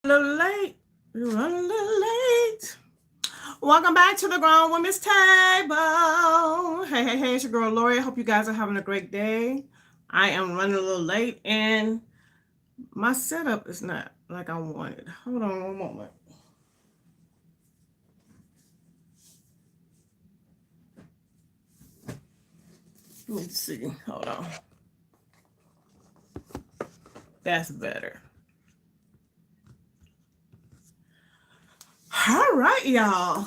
A little late. We're running a little late. Welcome back to the Grown Women's Table. Hey, it's your girl Lori. I hope you guys are having a great day. I am running a little late and my setup is not like I wanted. Hold on one moment. Let me see. Hold on. That's better. All right, y'all.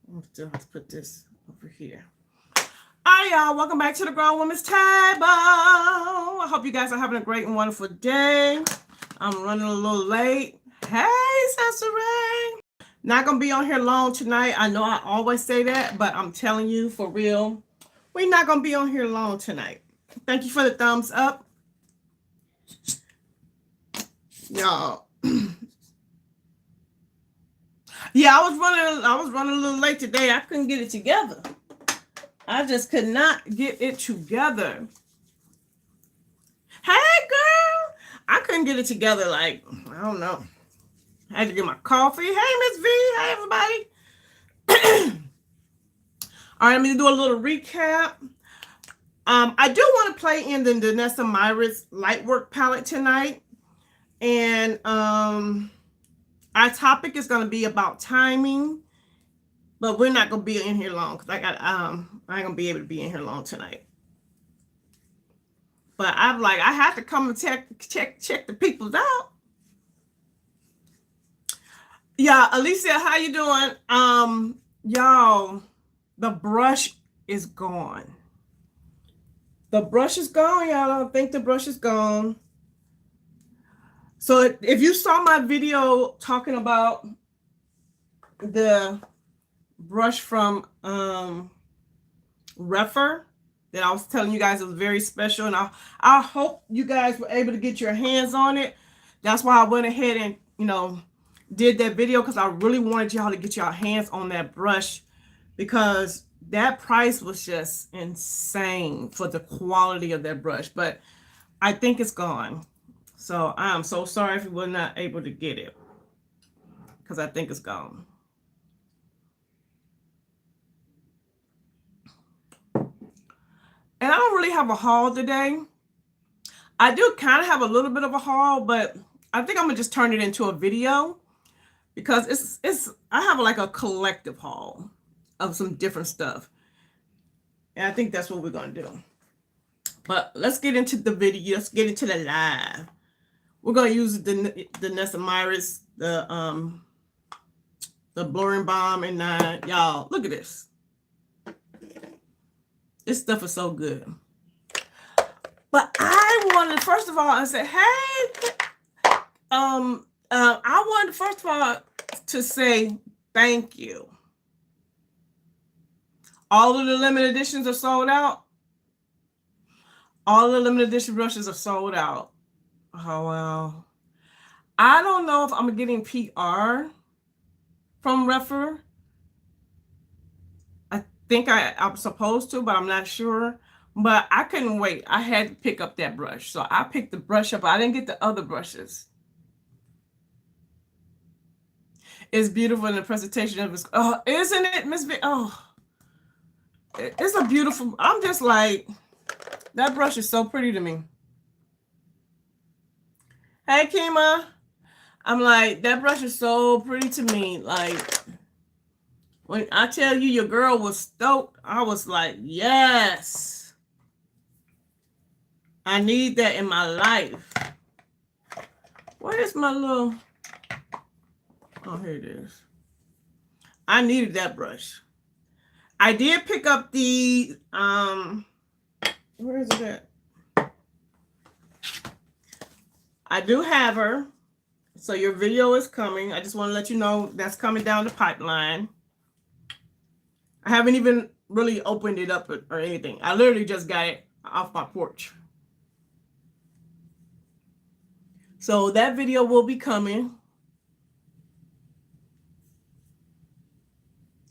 I'm still have to put this over here. All right, y'all. Welcome back to the Grown Women's Table. I hope you guys are having a great and wonderful day. I'm running a little late. Hey, Sunray. Not going to be on here long tonight. I know I always say that, but I'm telling you for real, we're not going to be on here long tonight. Thank you for the thumbs up. Y'all. Yeah, I was running a little late today. I couldn't get it together. I just could not get it together. Hey, girl. I couldn't get it together. Like, I don't know. I had to get my coffee. Hey, Miss V. Hey, everybody. All right, I'm going to do a little recap. I do want to play in the Neiman Marcus Lightwork palette tonight. And our topic is going to be about timing. But we're not going to be in here long because I ain't going to be able to be in here long tonight. But I have to come and check the peoples out. Yeah, Alicia, how you doing? Y'all, the brush is gone. The brush is gone, y'all. I think the brush is gone. So if you saw my video talking about the brush from Refer that I was telling you guys it was very special, and I hope you guys were able to get your hands on it. That's why I went ahead and did that video, because I really wanted y'all to get your hands on that brush, because that price was just insane for the quality of that brush. But I think it's gone. So I'm so sorry if you were not able to get it, because I think it's gone. And I don't really have a haul today. I do kind of have a little bit of a haul, but I think I'm gonna just turn it into a video, because I have like a collective haul of some different stuff. And I think that's what we're gonna do. But let's get into the video. Let's get into the live. We're gonna use the Neiman Marcus, the blurring balm, and y'all look at this. This stuff is so good. But I wanted, first of all, I said, hey, I wanted first of all to say thank you. All of the limited editions are sold out. All of the limited edition brushes are sold out. Oh, well. I don't know if I'm getting PR from Refer. I think I'm supposed to, but I'm not sure. But I couldn't wait. I had to pick up that brush. So I picked the brush up. I didn't get the other brushes. It's beautiful in the presentation of it. Oh, isn't it, Miss V? Oh, it's a beautiful. I'm just like, that brush is so pretty to me. Hey, Kima. I'm like, that brush is so pretty to me. Like, when I tell you your girl was stoked, I was like, yes. I need that in my life. Where's my little... Oh, here it is. I needed that brush. I did pick up the... Where is it at? I do have her. So your video is coming. I just want to let you know that's coming down the pipeline. I haven't even really opened it up or anything. I literally just got it off my porch. So that video will be coming.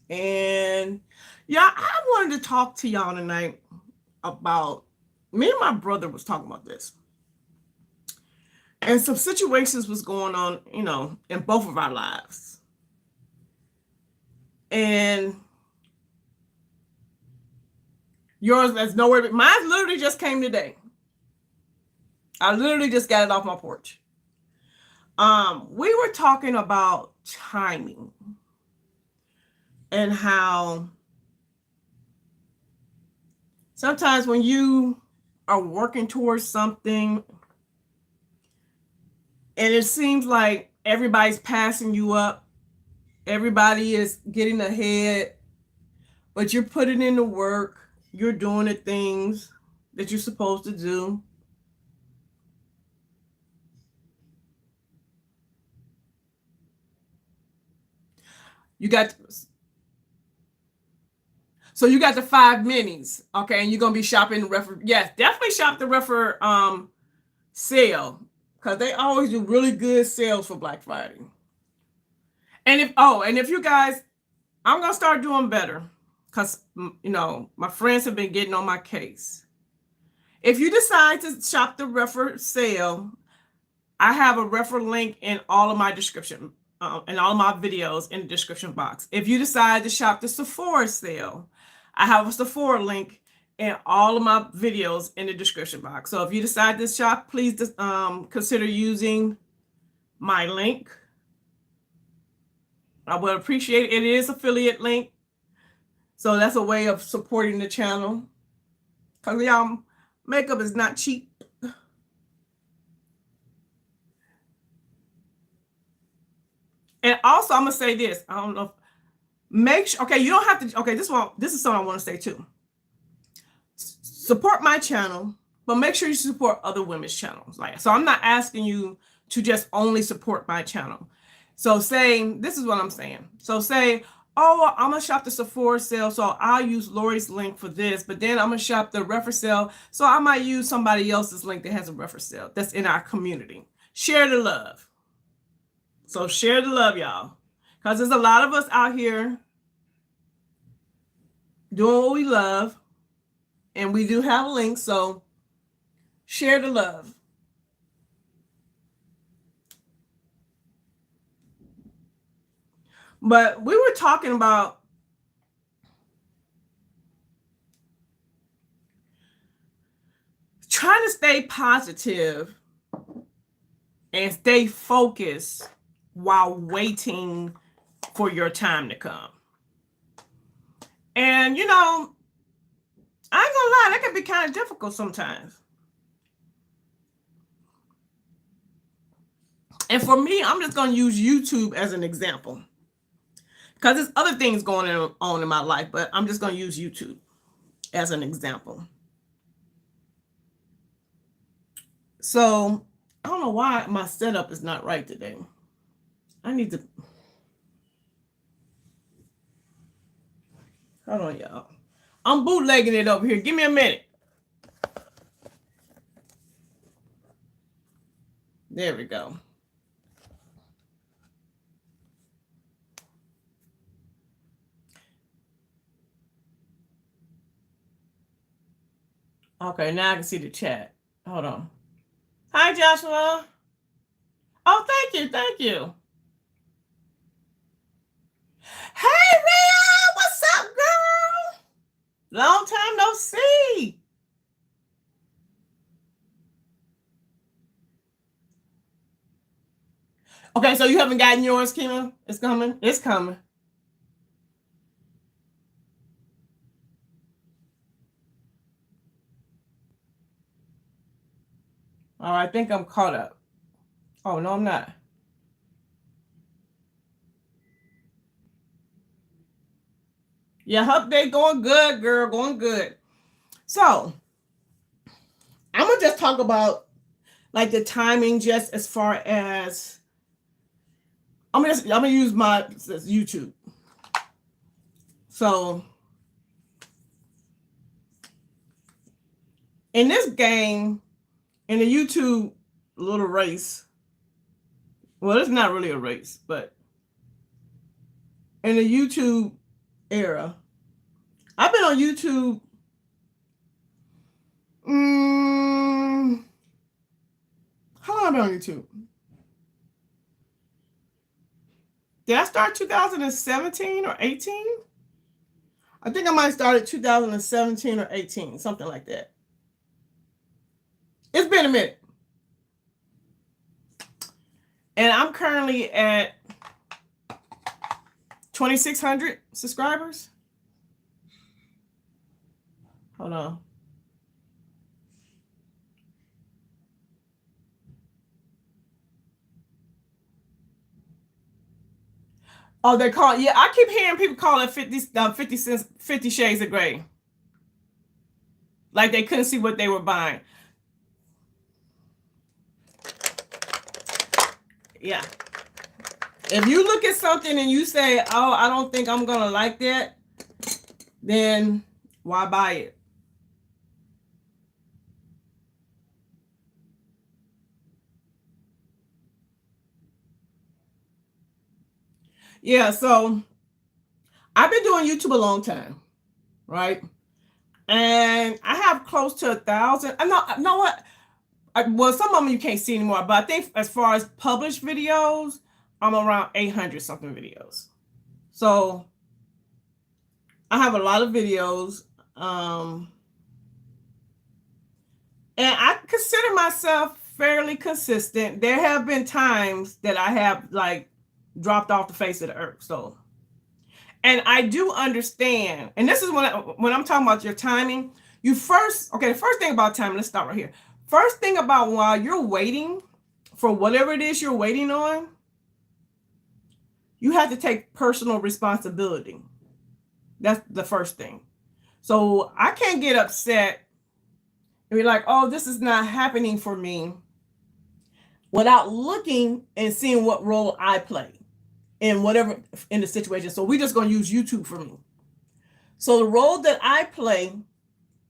And yeah, I wanted to talk to y'all tonight about, me and my brother was talking about this. And some situations was going on, you know, in both of our lives. And yours is nowhere. Mine literally just came today. I literally just got it off my porch. We were talking about timing and how sometimes when you are working towards something and it seems like everybody's passing you up, everybody is getting ahead, but you're putting in the work, you're doing the things that you're supposed to do. You got So you got the 5 minis, okay, and you're gonna be shopping the refer. Yes, definitely shop the refer sale because they always do really good sales for Black Friday. And if you guys, I'm gonna start doing better because you know my friends have been getting on my case. If you decide to shop the refer sale, I have a refer link in all of my description and all of my videos in the description box. If you decide to shop the Sephora sale, I have a Sephora link in all of my videos in the description box. So if you decide to shop, please consider using my link. I would appreciate it. It is affiliate link. So that's a way of supporting the channel. Because y'all, makeup is not cheap. And also, I'm gonna say this. I don't know. Make sure. Okay, you don't have to. Okay, this is something I want to say too. Support my channel, but make sure you support other women's channels. So I'm not asking you to just only support my channel. So this is what I'm saying. So say, oh, I'm gonna shop the Sephora sale, so I'll use Lori's link for this, but then I'm gonna shop the refer sale, so I might use somebody else's link that has a refer sale that's in our community. Share the love. So share the love, y'all. Because there's a lot of us out here doing what we love. And we do have links, so share the love. But we were talking about trying to stay positive and stay focused while waiting for your time to come. And, you know, I ain't gonna lie, that can be kind of difficult sometimes. And for me, I'm just gonna use YouTube as an example. Because there's other things going on in my life, but I'm just gonna use YouTube as an example. So I don't know why my setup is not right today. I need to. Hold on, y'all. I'm bootlegging it over here. Give me a minute. There we go. Okay, now I can see the chat. Hold on. Hi, Joshua. Oh, thank you. Thank you. Hey, Rhea. What's up, girl? Long time no see. Okay, so you haven't gotten yours, Kima? It's coming? It's coming. Oh, I think I'm caught up. Oh, no, I'm not. Yeah, update going good, girl. Going good. So, I'm going to just talk about like the timing just as far as I'm gonna use my YouTube. So in this game, in the YouTube little race, well, it's not really a race, but in the YouTube era, I've been on YouTube How long have I been on YouTube? Did I start 2017 or 18? I think I might have started 2017 or 18, something like that. It's been a minute. And I'm currently at 2,600 subscribers. Hold on. Oh, they call it, yeah, I keep hearing people call it 50 Shades of Grey. Like they couldn't see what they were buying. Yeah. If you look at something and you say, oh, I don't think I'm going to like that, then why buy it? Yeah, so I've been doing YouTube a long time, right? And I have close to 1,000. I know what? Well, some of them you can't see anymore, but I think as far as published videos, I'm around 800 something videos. So I have a lot of videos. And I consider myself fairly consistent. There have been times that I have like dropped off the face of the earth. So, and I do understand, and this is when I'm talking about your timing, the first thing about timing, let's start right here. First thing about while you're waiting for whatever it is you're waiting on, you have to take personal responsibility. That's the first thing. So I can't get upset and be like, oh, this is not happening for me without looking and seeing what role I play in whatever in the situation. So we're just going to use YouTube for me. So the role that I play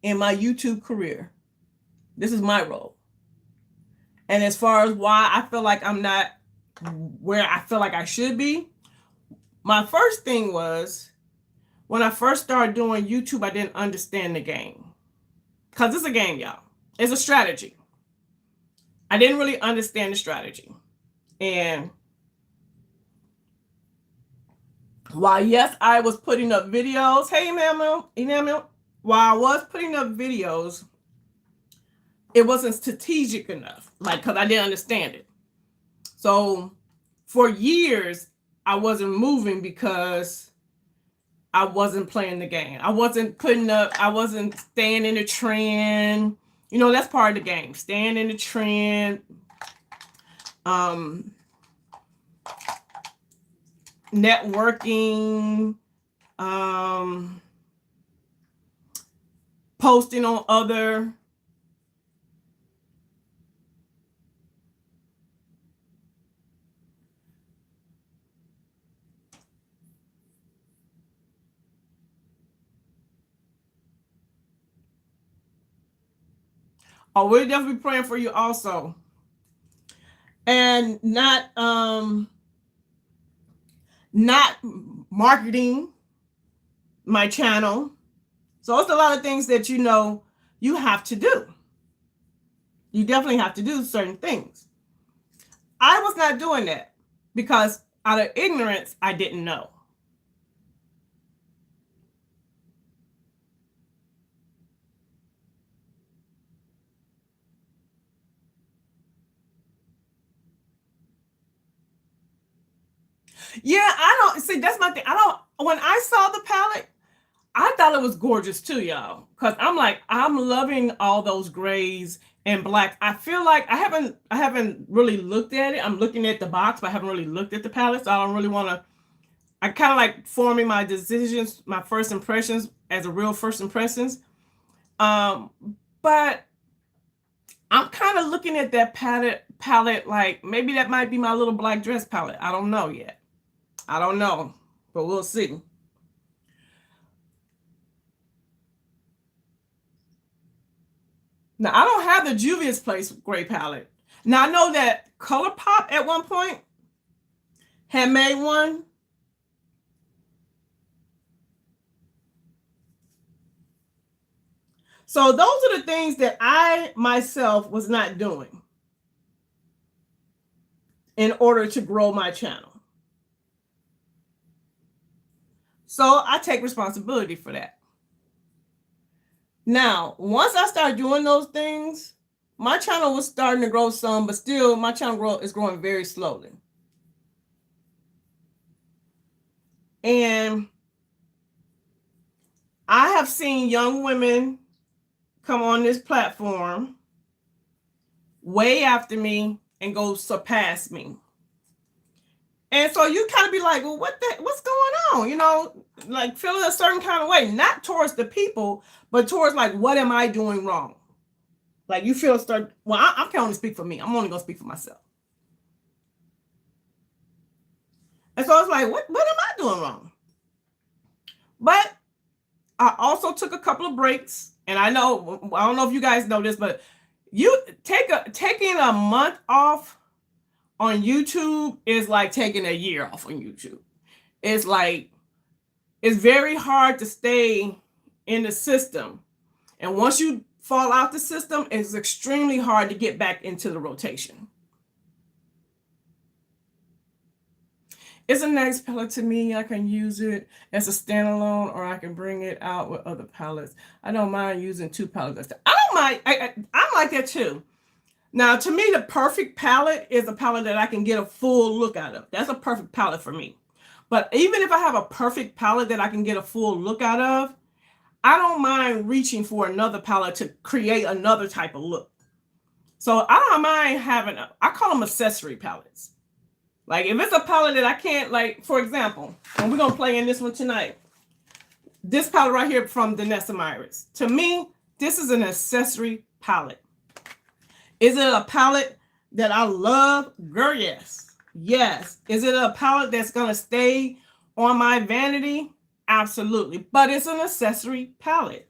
in my YouTube career, this is my role. And as far as why I feel like I'm not where I feel like I should be, my first thing was when I first started doing YouTube, I didn't understand the game. Because it's a game, y'all. It's a strategy. I didn't really understand the strategy. And while, yes, I was putting up videos. Hey, Enamel. While I was putting up videos, it wasn't strategic enough. Like, because I didn't understand it. So for years, I wasn't moving because I wasn't playing the game. I wasn't staying in the trend. You know, that's part of the game. Staying in the trend. Networking. Posting on other. Oh, we're definitely praying for you also. And not marketing my channel. So it's a lot of things that you have to do. You definitely have to do certain things. I was not doing that because out of ignorance, I didn't know. Yeah, I don't see. That's my thing. When I saw the palette, I thought it was gorgeous too, y'all. Because I'm loving all those grays and black. I feel like I haven't really looked at it. I'm looking at the box, but I haven't really looked at the palette. So I don't really want to. I kind of like forming my decisions, my first impressions as a real first impressions. But I'm kind of looking at that palette like maybe that might be my little black dress palette. I don't know yet. I don't know, but we'll see. Now, I don't have the Juvia's Place gray palette. Now, I know that ColourPop at one point had made one. So those are the things that I myself was not doing. in order to grow my channel. So I take responsibility for that. Now, once I start doing those things, my channel was starting to grow some, but still my channel is growing very slowly. And I have seen young women come on this platform way after me and go surpass me. And so you kind of be like, well, what's going on? You know, like feeling a certain kind of way, not towards the people, but towards like, what am I doing wrong? Like you feel I can only speak for me. I'm only going to speak for myself. And so it's like, what am I doing wrong? But I also took a couple of breaks. And I don't know if you guys know this, but you taking a month off on YouTube is like taking a year off on YouTube. It's like, it's very hard to stay in the system. And once you fall out the system, it's extremely hard to get back into the rotation. It's a nice palette to me. I can use it as a standalone, or I can bring it out with other palettes. I don't mind using 2 palettes. I don't mind. I'm like that too. Now, to me, the perfect palette is a palette that I can get a full look out of. That's a perfect palette for me. But even if I have a perfect palette that I can get a full look out of, I don't mind reaching for another palette to create another type of look. So I don't mind having, I call them accessory palettes. Like if it's a palette that I can't, like, for example, and we're going to play in this one tonight. This palette right here from Neiman Marcus. To me, this is an accessory palette. Is it a palette that I love? Girl, yes. Yes. Is it a palette that's going to stay on my vanity? Absolutely. But it's an accessory palette.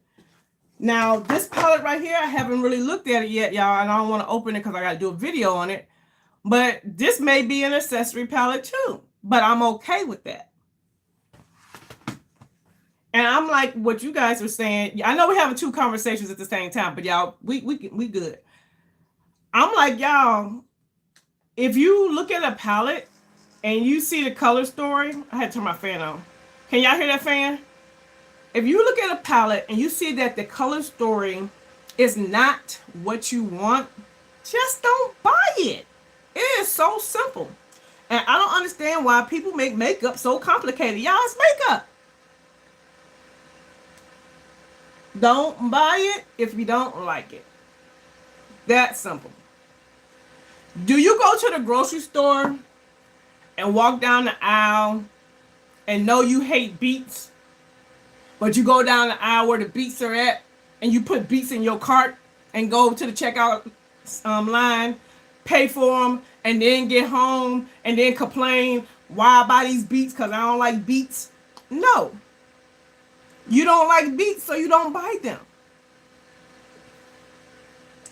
Now, this palette right here, I haven't really looked at it yet, y'all. And I don't want to open it because I got to do a video on it. But this may be an accessory palette too. But I'm okay with that. And I'm like what you guys are saying. I know we're having 2 conversations at the same time, but y'all, we good. I'm like, y'all, if you look at a palette and you see the color story, I had to turn my fan on. Can y'all hear that fan? If you look at a palette and you see that the color story is not what you want, just don't buy it. It is so simple. And I don't understand why people make makeup so complicated. Y'all, it's makeup. Don't buy it if you don't like it. That simple. Do you go to the grocery store and walk down the aisle and know you hate beets, but you go down the aisle where the beets are at and you put beets in your cart and go to the checkout line, pay for them, and then get home and then complain, why I buy these beets because I don't like beets? No. You don't like beets, so you don't buy them.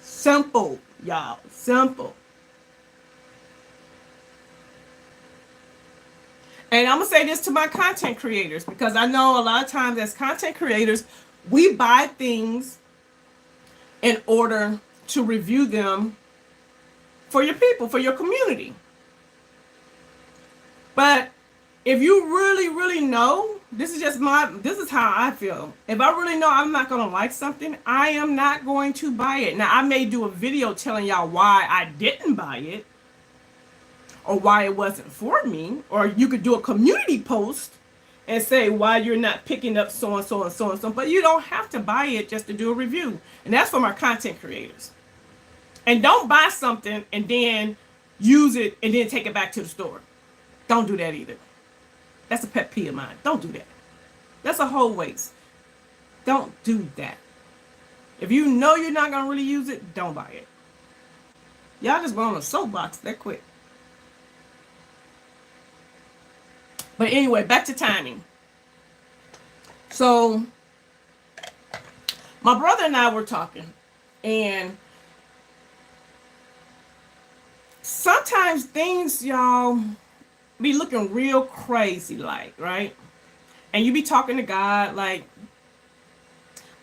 Simple, y'all. Simple. And I'm going to say this to my content creators, because I know a lot of times as content creators, we buy things in order to review them for your people, for your community. But if you really, really know, this is how I feel. If I really know I'm not going to like something, I am not going to buy it. Now, I may do a video telling y'all why I didn't buy it, or why it wasn't for me, or you could do a community post and say why you're not picking up so and so and so and so, but you don't have to buy it just to do a review. And that's for my content creators. And don't buy something and then use it and then take it back to the store. Don't do that either. That's a pet peeve of mine. Don't do that. That's a whole waste. Don't do that. If you know you're not going to really use it, don't buy it. Y'all just went on a soapbox that quick. But anyway, back to timing. So, my brother and I were talking, and sometimes things, y'all, be looking real crazy, like, right? And you be talking to God, like,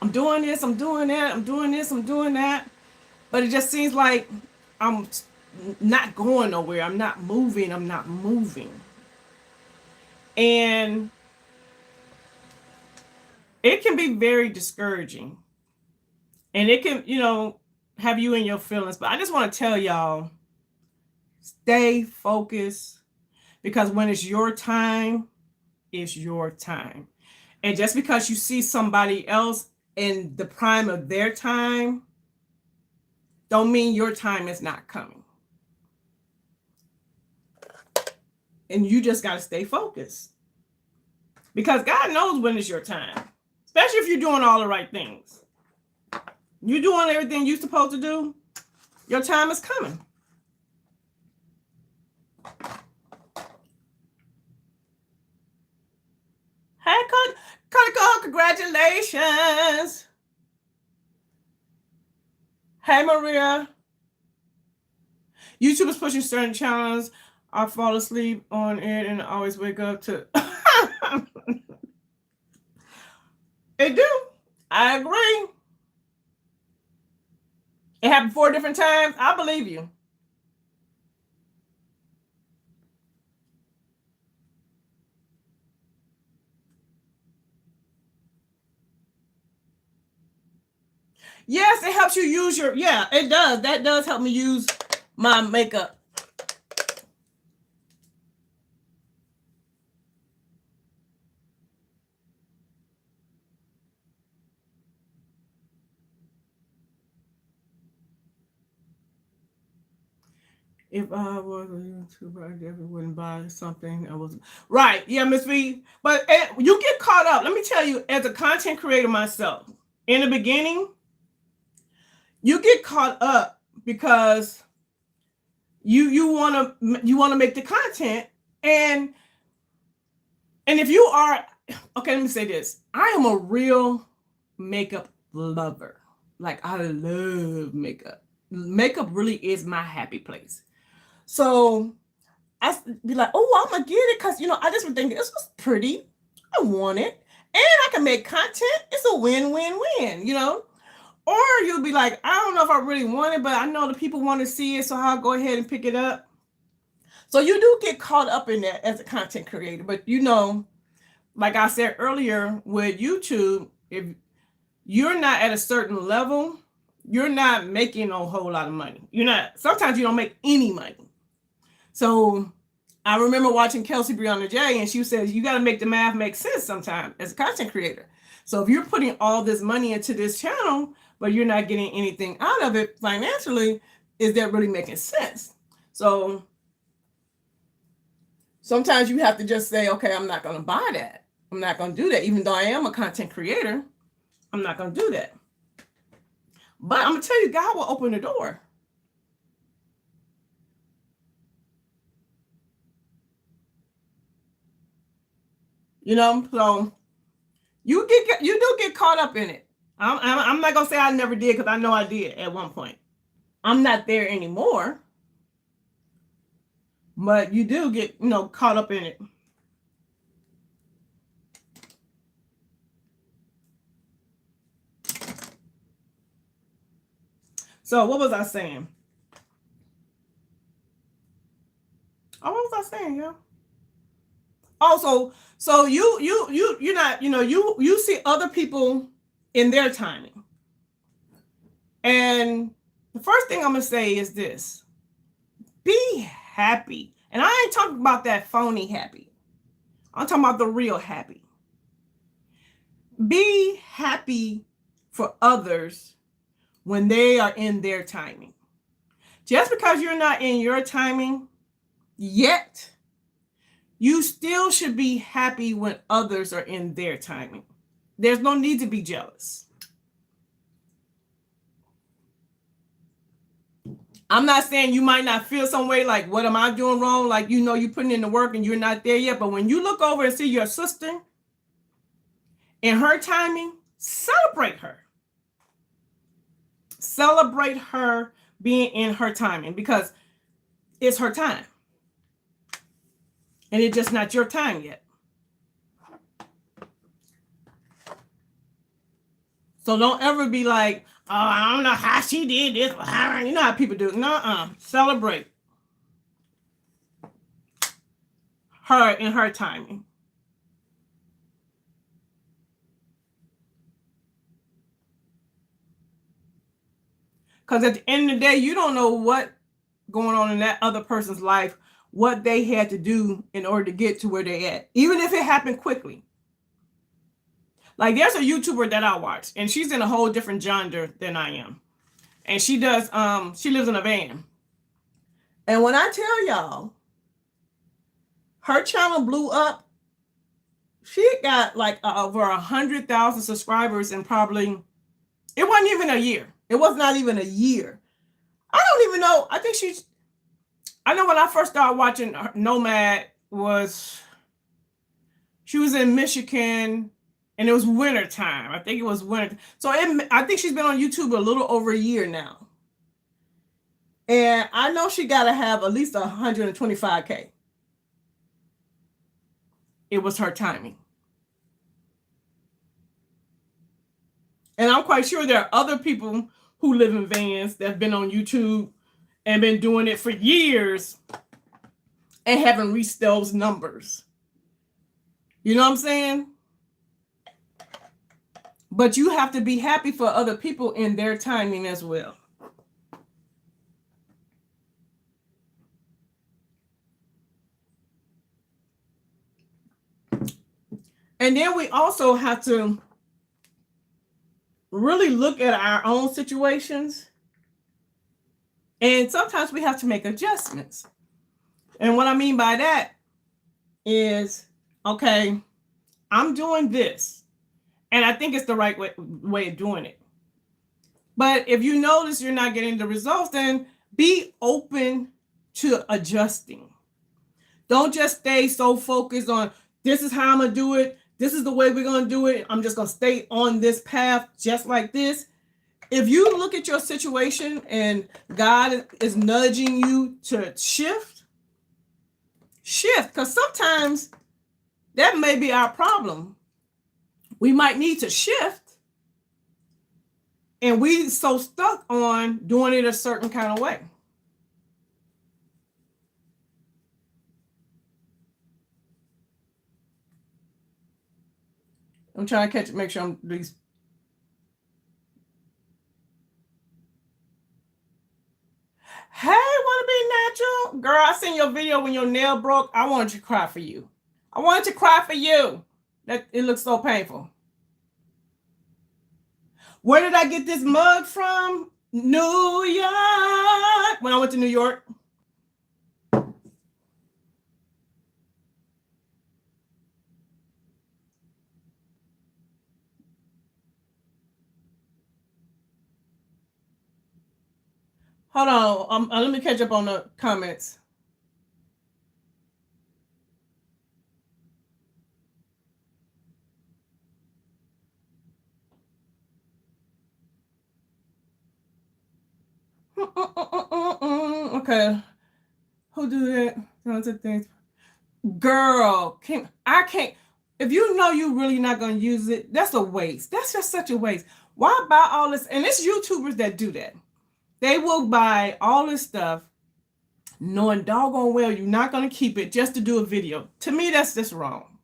I'm doing this, I'm doing that, I'm doing this, I'm doing that. But it just seems like I'm not going nowhere. I'm not moving. I'm not moving. And it can be very discouraging. And it can, have you in your feelings. But I just want to tell y'all, stay focused, because when it's your time, it's your time. And just because you see somebody else in the prime of their time, don't mean your time is not coming. And you just got to stay focused, because God knows when it's your time, especially if you're doing all the right things. You're doing everything you're supposed to do, your time is coming. Hey, Coco, congratulations. Hey, Maria. YouTube is pushing certain channels. I fall asleep on it and always wake up to... It do. I agree. It happened 4 different times. I believe you. Yes, it helps you use your... Yeah, it does. That does help me use my makeup. If I was a YouTuber, I definitely wouldn't buy something I wasn't. Right. Yeah, Miss V. But you get caught up. Let me tell you, as a content creator myself, in the beginning, you get caught up because you want to make the content, and if you are, okay, let me say this. I am a real makeup lover. Like, I love makeup. Makeup really is my happy place. So I be like, oh, I'm gonna get it because I just would think this was pretty. I want it, and I can make content. It's a win-win-win, Or you'll be like, I don't know if I really want it, but I know the people want to see it, so I'll go ahead and pick it up. So you do get caught up in that as a content creator, but like I said earlier with YouTube, if you're not at a certain level, you're not making a whole lot of money. Sometimes you don't make any money. So I remember watching Kelsey Breonna J, and she says, you got to make the math make sense sometimes as a content creator. So if you're putting all this money into this channel, but you're not getting anything out of it financially, is that really making sense? So sometimes you have to just say, okay, I'm not going to buy that. I'm not going to do that. Even though I am a content creator, I'm not going to do that. But I'm going to tell you, God will open the door. So you do get caught up in it. I'm not going to say I never did, because I know I did at one point. I'm not there anymore. But you do get, caught up in it. So what was I saying? Oh, what was I saying, y'all? Also, so you're not, you see other people in their timing. And the first thing I'm going to say is this. Be happy. And I ain't talking about that phony happy. I'm talking about the real happy. Be happy for others when they are in their timing. Just because you're not in your timing yet, you still should be happy when others are in their timing. There's no need to be jealous. I'm not saying you might not feel some way like, what am I doing wrong? Like, you're putting in the work and you're not there yet. But when you look over and see your sister in her timing, celebrate her. Celebrate her being in her timing, because it's her time. And it's just not your time yet. So don't ever be like, Oh, I don't know how she did this. You know how people do. Nuh-uh. Celebrate her in her timing. Because at the end of the day, you don't know what going on in that other person's life, what they had to do in order to get to where they at, even if it happened quickly. Like there's a YouTuber that I watch, and she's in a whole different genre than I am. And she does, she lives in a van. And when I tell y'all, her channel blew up, she got like over 100,000 subscribers in probably, it wasn't even a year. It was not even a year. I don't even know. I think I know when I first started watching Nomad she was in Michigan and it was winter time. I think it was winter. So I think she's been on YouTube a little over a year now. And I know she got to have at least 125K. It was her timing. And I'm quite sure there are other people who live in vans that have been on YouTube and been doing it for years and haven't reached those numbers. You know what I'm saying? But you have to be happy for other people in their timing as well. And then we also have to really look at our own situations. And sometimes we have to make adjustments. And what I mean by that is, okay, I'm doing this. And I think it's the right way of doing it. But if you notice you're not getting the results, then be open to adjusting. Don't just stay so focused on this is how I'm going to do it. This is the way we're going to do it. I'm just going to stay on this path just like this. If you look at your situation and God is nudging you to shift, because sometimes that may be our problem. We might need to shift. And we so stuck on doing it a certain kind of way. I'm trying to make sure I'm these. Hey, want to be natural? Girl, I seen your video when your nail broke. I wanted to cry for you. I wanted to cry for you. It looks so painful. Where did I get this mug from? New York. When I went to New York. Hold on. Let me catch up on the comments. Okay. Who do that? Things. Girl, I can't. If you know you're really not going to use it, that's a waste. That's just such a waste. Why buy all this? And it's YouTubers that do that. They will buy all this stuff knowing doggone well you're not going to keep it just to do a video. To me, that's just wrong.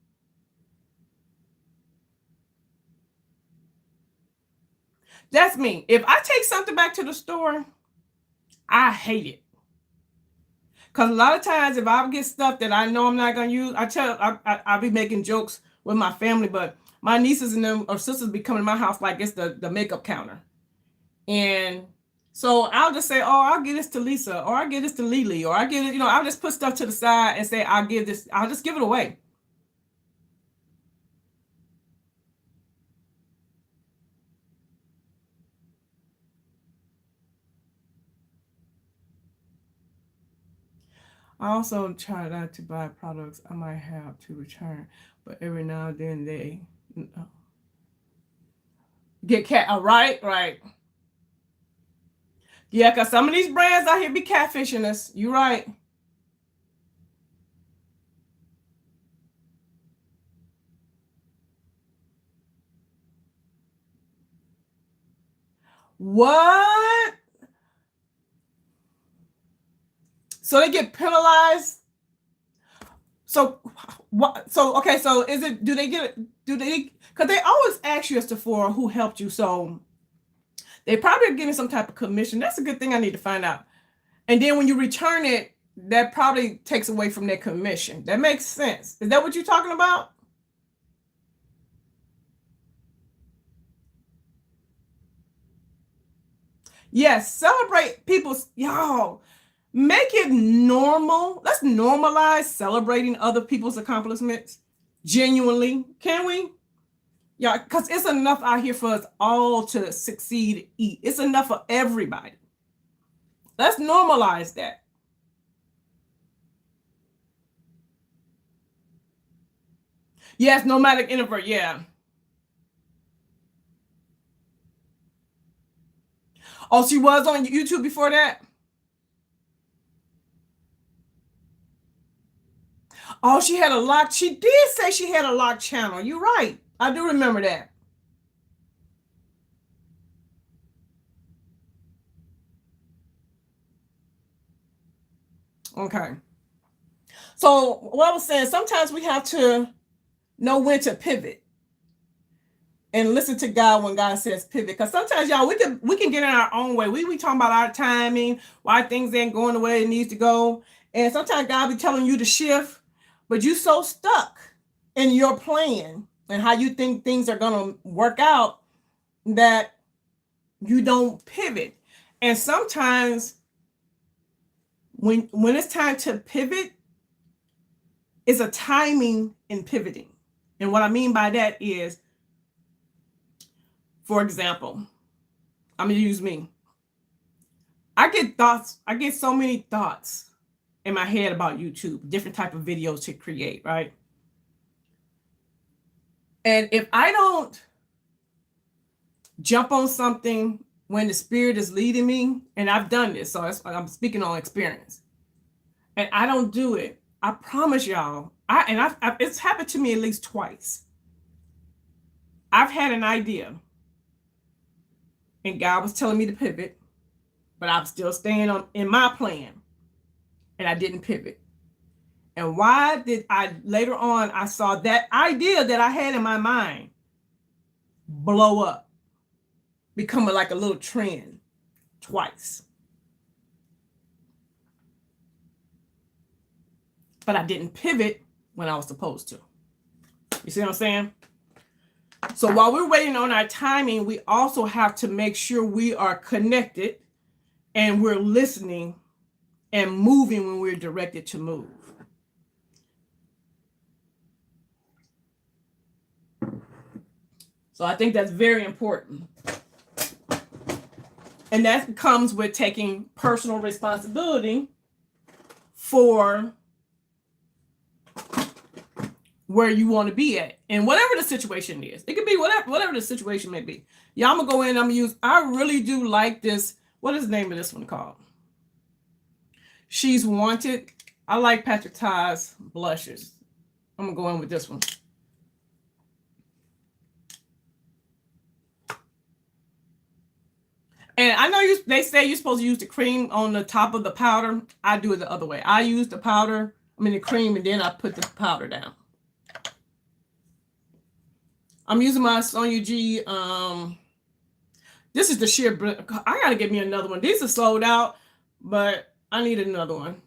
That's me. If I take something back to the store, I hate it. Because a lot of times if I get stuff that I know I'm not going to use, I'll be making jokes with my family, but my nieces and them or sisters be coming to my house like it's the makeup counter. And so I'll just say, oh, I'll give this to Lisa, or I'll give this to Lily, or I give it, I'll just put stuff to the side and say, I'll just give it away. I also try not to buy products I might have to return, but every now and then they get right. Yeah, because some of these brands out here be catfishing us. You right. What? So they get penalized? So what? So okay. So is it? Do they get? Do they? Because they always ask you as Sephora who helped you. So they probably are getting some type of commission. That's a good thing I need to find out. And then when you return it, that probably takes away from their commission. That makes sense. Is that what you're talking about? Yes, celebrate people's, y'all. Make it normal. Let's normalize celebrating other people's accomplishments genuinely. Can we? Yeah, because it's enough out here for us all to succeed, eat. It's enough for everybody. Let's normalize that. Yes, nomadic introvert. Yeah. Oh, she was on YouTube before that? Oh, she had a lock. She did say she had a locked channel. You're right. I do remember that. Okay. So what I was saying, sometimes we have to know when to pivot and listen to God when God says pivot. Because sometimes, y'all, we can get in our own way. We talking about our timing, why things ain't going the way it needs to go. And sometimes God be telling you to shift, but you so stuck in your plan and how you think things are gonna work out that you don't pivot. And sometimes when it's time to pivot, it's a timing in pivoting. And what I mean by that is, for example, I'm gonna use me. I get so many thoughts in my head about YouTube, different type of videos to create, right? And if I don't jump on something when the spirit is leading me, and I've done this, so I'm speaking on experience, and I don't do it, I promise y'all, it's happened to me at least twice. I've had an idea, and God was telling me to pivot, but I'm still staying in my plan, and I didn't pivot. And why did I later on I saw that idea that I had in my mind blow up, becoming like a little trend twice. But I didn't pivot when I was supposed to. You see what I'm saying? So while we're waiting on our timing, we also have to make sure we are connected and we're listening and moving when we're directed to move. So I think that's very important. And that comes with taking personal responsibility for where you want to be at. And whatever the situation is. It could be whatever the situation may be. Yeah, I'm going to go in, I really do like this. What is the name of this one called? She's Wanted. I like Patrick Ta's blushes. I'm going to go in with this one. And I know they say you're supposed to use the cream on the top of the powder. I do it the other way. I use the cream, and then I put the powder down. I'm using my Sonia G. This is the sheer. I gotta get me another one. These are sold out, but I need another one.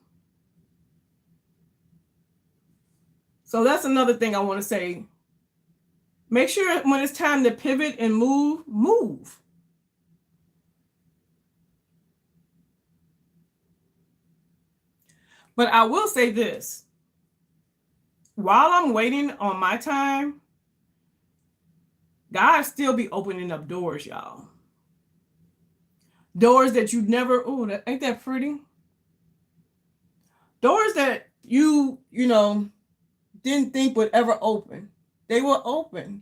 So that's another thing I want to say. Make sure when it's time to pivot and move. But I will say this. While I'm waiting on my time, God still be opening up doors, y'all. Doors that you never, ain't that pretty? Doors that you didn't think would ever open. They will open.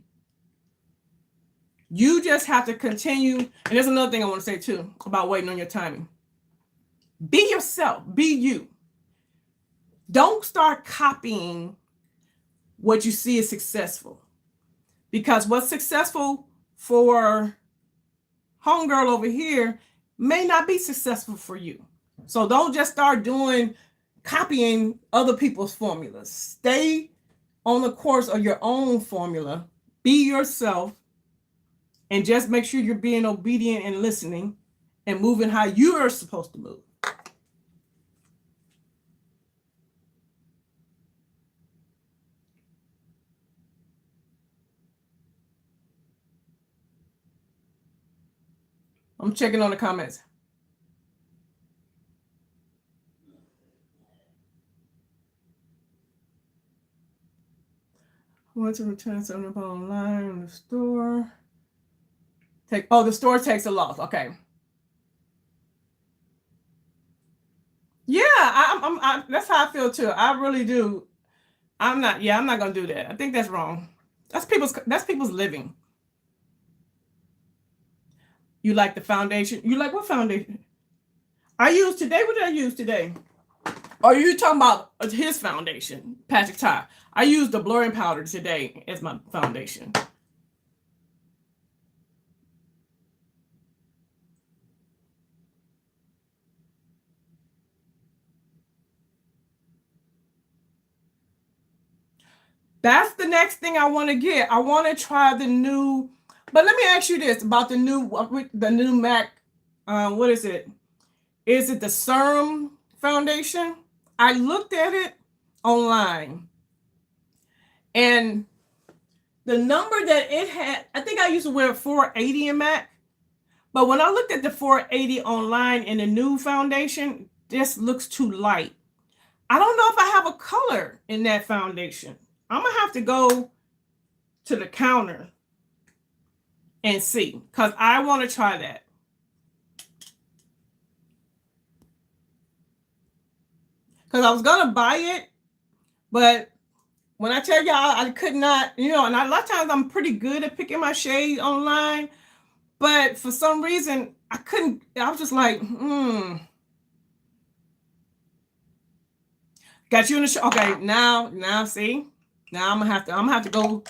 You just have to continue. And there's another thing I want to say too about waiting on your timing. Be yourself. Be you. Don't start copying what you see is successful. Because what's successful for homegirl over here may not be successful for you. So don't just start copying other people's formulas. Stay on the course of your own formula. Be yourself and just make sure you're being obedient and listening and moving how you are supposed to move. I'm checking on the comments. I want to return something online in the store. The store takes a loss. Okay. Yeah, that's how I feel too. I really do. I'm not gonna do that. I think that's wrong. That's people's living. You like the foundation? You like what foundation? I used today. What did I use today? Are you talking about his foundation, Patrick Ta? I used the blurring powder today as my foundation. That's the next thing I want to get. I want to try the new, but let me ask you this about the new MAC. What is it? Is it the serum foundation? I looked at it online, and the number that it had, I think I used to wear 480 in MAC, but when I looked at the 480 online in the new foundation, this looks too light. I don't know if I have a color in that foundation. I'm gonna have to go to the counter and see, because I want to try that. Because I was gonna buy it, but when I tell y'all I could not, and a lot of times I'm pretty good at picking my shade online, but for some reason I couldn't. I was just like, Got you in the show. Okay, now see, now I'm gonna have to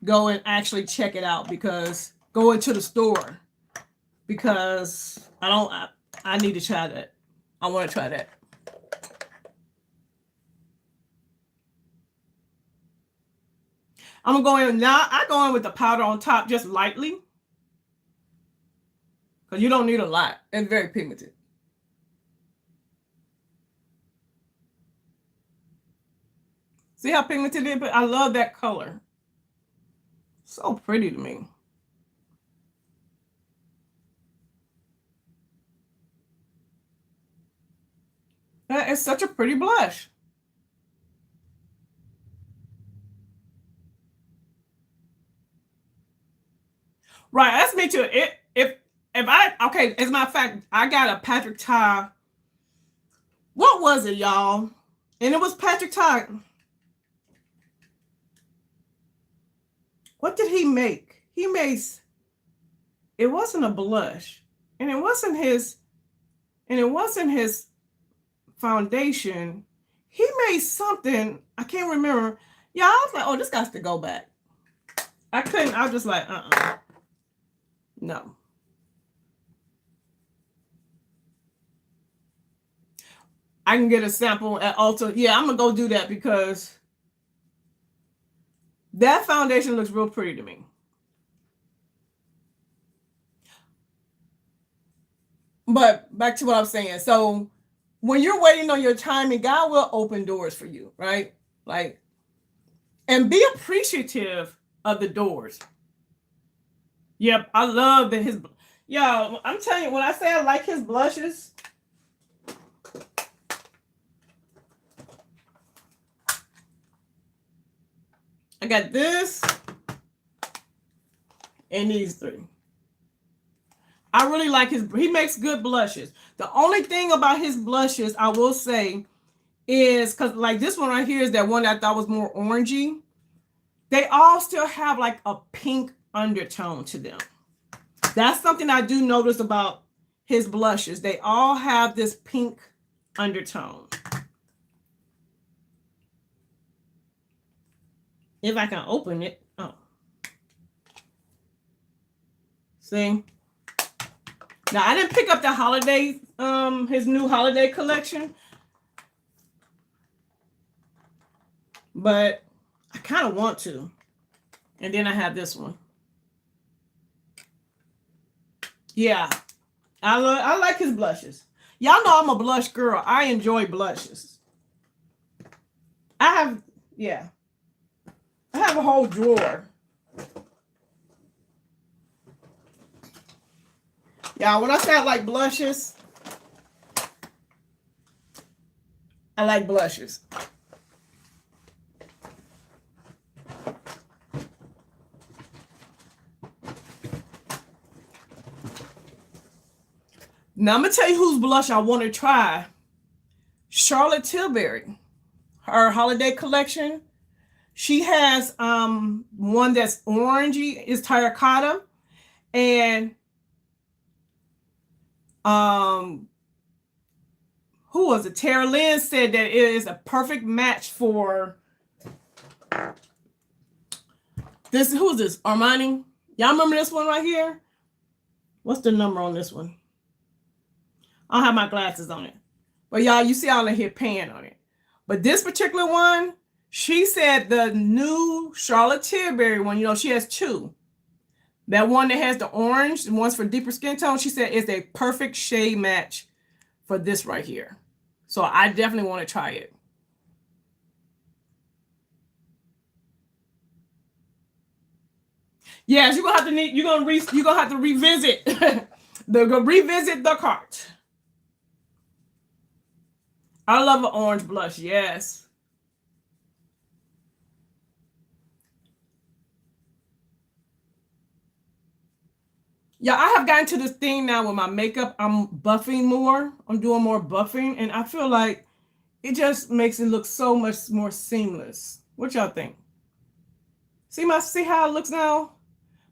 go and actually check it out, because go into the store, because I need to try that. I want to try that. I'm gonna go in now. I go in with the powder on top just lightly, because you don't need a lot. It's very pigmented. See how pigmented it is? But I love that color. So pretty to me. That is such a pretty blush. Right, that's me too. If I, okay, as a matter of fact, I got a Patrick Ta. What was it, y'all? And it was Patrick Ta. What did he make? He made, it wasn't a blush, and it wasn't his foundation. He made something, I can't remember. Yeah, I was like, oh, this got to go back. I couldn't, I was just like, no. I can get a sample at Ulta. Yeah, I'm gonna go do that, because that foundation looks real pretty to me. But back to what I'm saying. So when you're waiting on your timing, God will open doors for you, right? Like, and be appreciative of the doors. Yep, I love that his, yo, I'm telling you, when I say I like his blushes, I got this and these three. I really like he makes good blushes. The only thing about his blushes, I will say, is because like this one right here is that one that I thought was more orangey. They all still have like a pink undertone to them. That's something I do notice about his blushes. They all have this pink undertone. If I can open it. Oh. See? Now, I didn't pick up the holiday, his new holiday collection. But I kind of want to. And then I have this one. Yeah. I like his blushes. Y'all know I'm a blush girl. I enjoy blushes. I have a whole drawer. Y'all, when I say I like blushes, I like blushes. Now I'm gonna tell you whose blush I want to try. Charlotte Tilbury, her holiday collection. She has one that's orangey, is terracotta, and who was it? Tara Lynn said that it is a perfect match for this. Who's this? Armani. Y'all remember this one right here? What's the number on this one? I don't have my glasses on it. But y'all, you see all in here pan on it. But this particular one, she said the new Charlotte Tilbury one, you know, she has two. That one that has the orange, the one's for deeper skin tone, she said is a perfect shade match for this right here. So I definitely want to try it. Yes, you're gonna have to revisit revisit the cart. I love an orange blush, yes. Yeah, I have gotten to this thing now with my makeup. I'm buffing more. I'm doing more buffing, and I feel like it just makes it look so much more seamless. What y'all think? See how it looks now?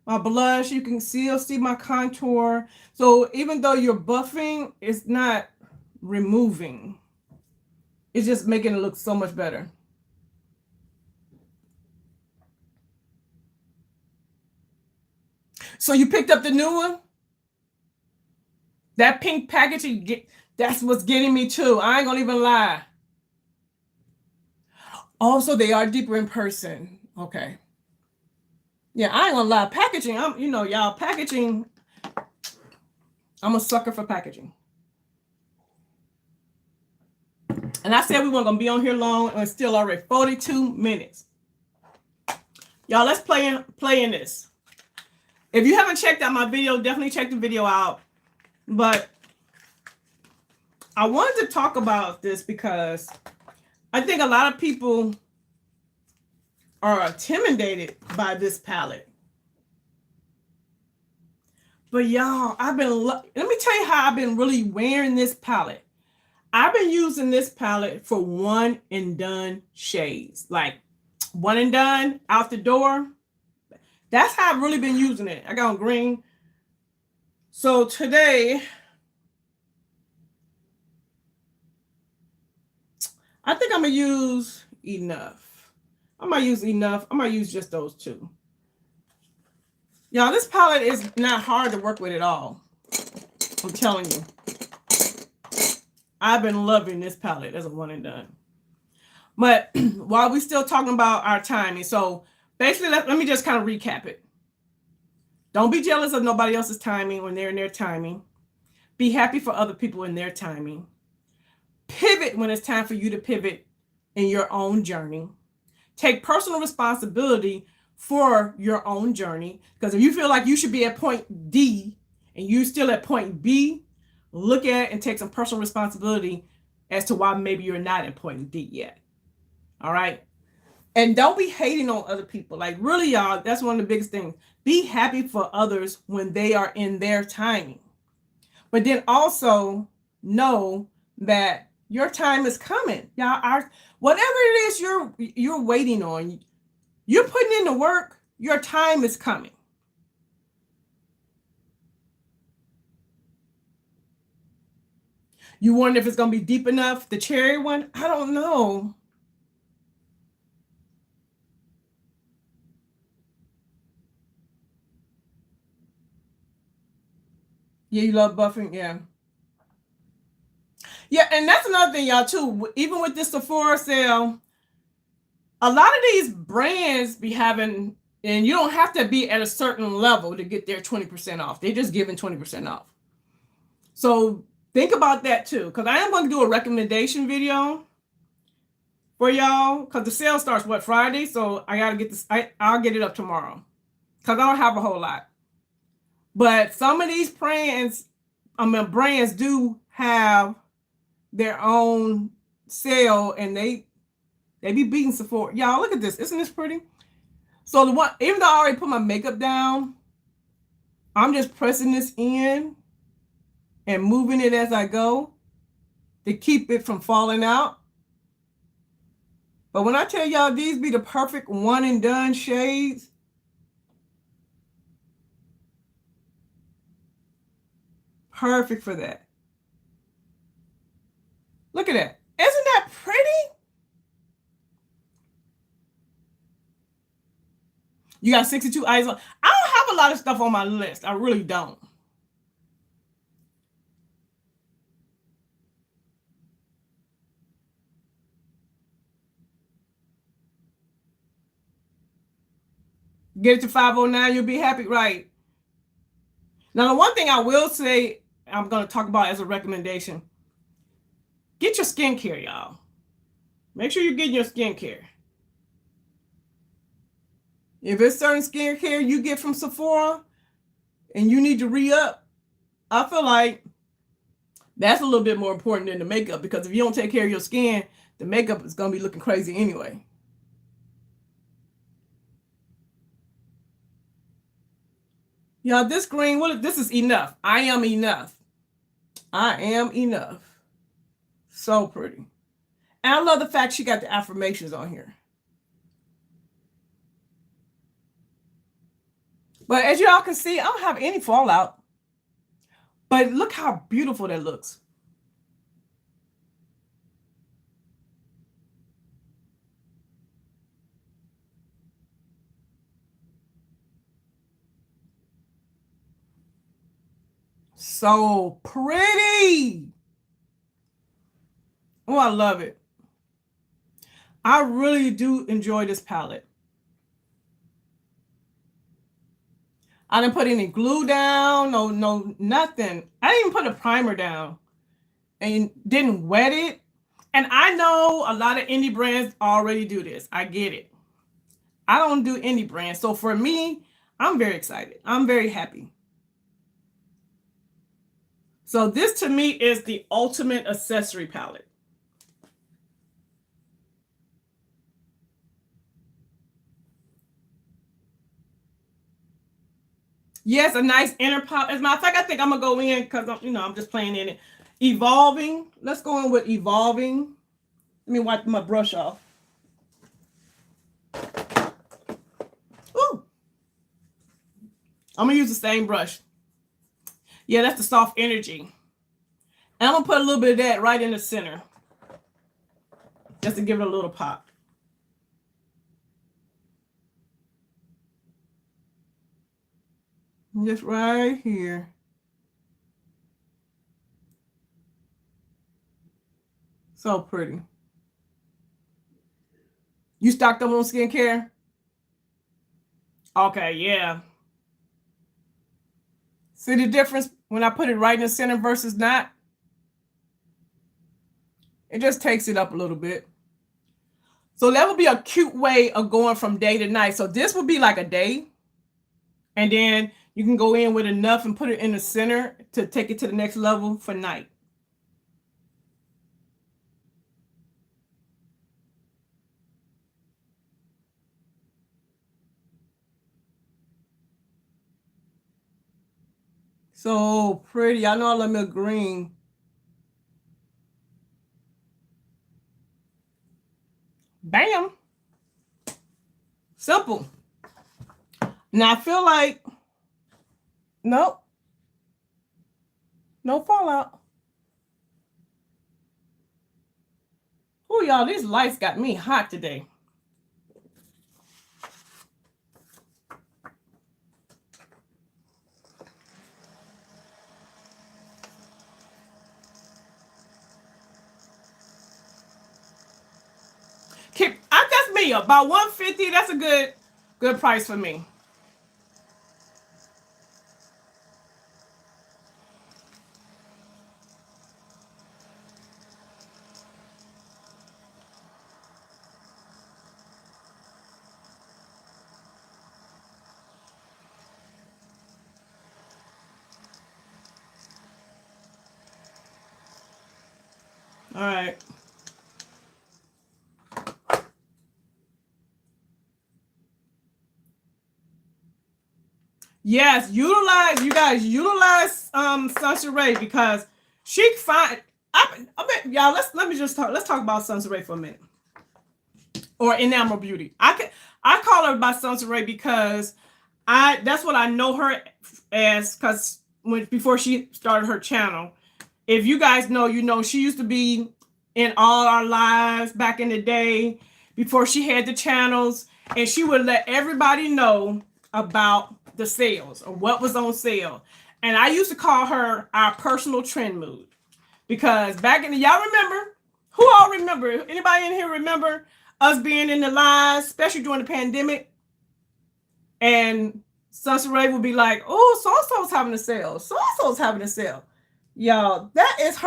My blush, you can still see my contour. So even though you're buffing, it's not removing. It's just making it look so much better. So you picked up the new one? That pink packaging, that's what's getting me too. I ain't gonna even lie. Also, they are deeper in person. Okay. Yeah, I ain't gonna lie. Packaging, y'all, packaging, I'm a sucker for packaging. And I said we weren't gonna be on here long, and it's still already 42 minutes. Y'all, let's play in this. If you haven't checked out my video, definitely check the video out. But I wanted to talk about this because I think a lot of people are intimidated by this palette. But y'all, let me tell you how I've been really wearing this palette. I've been using this palette for one and done shades. Like one and done, out the door. That's how I've really been using it. I got on green. So today, I think I'm going to use enough. I might use enough. I might use just those two. Y'all, this palette is not hard to work with at all. I'm telling you. I've been loving this palette as a one and done. But while we're still talking about our timing, so basically, let me just kind of recap it. Don't be jealous of nobody else's timing when they're in their timing. Be happy for other people in their timing. Pivot when it's time for you to pivot in your own journey. Take personal responsibility for your own journey. Because if you feel like you should be at point D and you're still at point B, look at and take some personal responsibility as to why maybe you're not at point D yet. All right. And don't be hating on other people. Like really, y'all, that's one of the biggest things. Be happy for others when they are in their timing. But then also know that your time is coming. Y'all, whatever it is you're waiting on, you're putting in the work, your time is coming. You wonder if it's going to be deep enough, the cherry one? I don't know. Yeah, you love buffing? Yeah. Yeah, and that's another thing, y'all, too. Even with this Sephora sale, a lot of these brands be having, and you don't have to be at a certain level to get their 20% off. They're just giving 20% off. So think about that, too, because I am going to do a recommendation video for y'all, because the sale starts, what, Friday? So I got to get this. I'll get it up tomorrow, because I don't have a whole lot. But some of these brands do have their own sale, and they be beating Sephora. Y'all, look at this. Isn't this pretty? So the one, even though I already put my makeup down, I'm just pressing this in and moving it as I go to keep it from falling out. But when I tell y'all these be the perfect one and done shades, perfect for that. Look at that. Isn't that pretty? You got 62 eyes on. I don't have a lot of stuff on my list. I really don't. Get it to 509, you'll be happy, right? Now, the one thing I will say, I'm going to talk about as a recommendation, get your skincare, y'all. Make sure you're getting your skincare. If it's certain skincare you get from Sephora and you need to re-up, I feel like that's a little bit more important than the makeup, because if you don't take care of your skin, the makeup is going to be looking crazy anyway. Y'all, this green, this is enough. I am enough. I am enough. So pretty. And I love the fact she got the affirmations on here. But as y'all can see, I don't have any fallout. But look how beautiful that looks. So pretty. Oh, I love it. I really do enjoy this palette. I didn't put any glue down, no, nothing. I didn't even put a primer down and didn't wet it. And I know a lot of indie brands already do this. I get it. I don't do indie brands. So for me, I'm very excited. I'm very happy. So this to me is the ultimate accessory palette. Yes, a nice inner pop. As a matter of fact, I think I'm gonna go in because I'm just playing in it. Evolving. Let's go in with evolving. Let me wipe my brush off. Ooh. I'm gonna use the same brush. Yeah, that's the soft energy. And I'm gonna put a little bit of that right in the center, just to give it a little pop. Just right here. So pretty. You stocked up on skincare? Okay, yeah. See the difference when I put it right in the center versus not? It just takes it up a little bit. So that would be a cute way of going from day to night. So this would be like a day. And then you can go in with enough and put it in the center to take it to the next level for night. So pretty. I know I love me a green. Bam. Simple. Now I feel like, nope. No fallout. Oh, y'all, these lights got me hot today. me. About 150. That's a good price for me. All right. Yes, utilize, you guys utilize Sunray because she find I bet y'all let's talk about Sunray for a minute. Or Enamel Beauty. I call her by Sunray because that's what I know her as, because before she started her channel. If you guys know, you know she used to be in all our lives back in the day before she had the channels, and she would let everybody know about the sales or what was on sale. And I used to call her our personal trend mood because back in the, y'all remember? Who all remember? Anybody in here remember us being in the lives, especially during the pandemic? And Sunray would be like, oh, so-and-so's having a sale. So-and-so's having a sale. Y'all, that's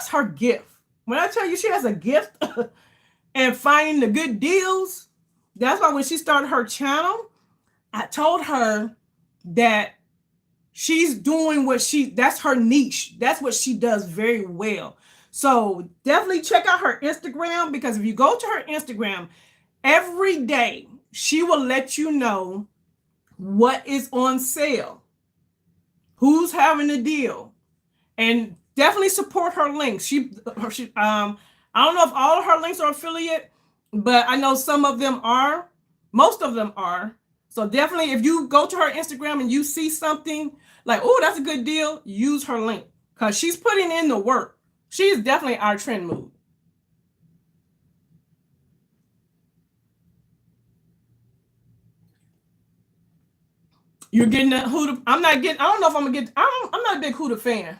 her gift. When I tell you she has a gift and finding the good deals, that's why when she started her channel, I told her that she's doing that's her niche. That's what she does very well. So definitely check out her Instagram, because if you go to her Instagram, every day she will let you know what is on sale, who's having a deal, and definitely support her links. I don't know if all of her links are affiliate, but I know some of them are. Most of them are. So definitely, if you go to her Instagram and you see something like, oh, that's a good deal, use her link because she's putting in the work. She is definitely our trend mood. You're getting that Huda. I'm not getting. I don't know if I'm gonna get. I'm not a big Huda fan.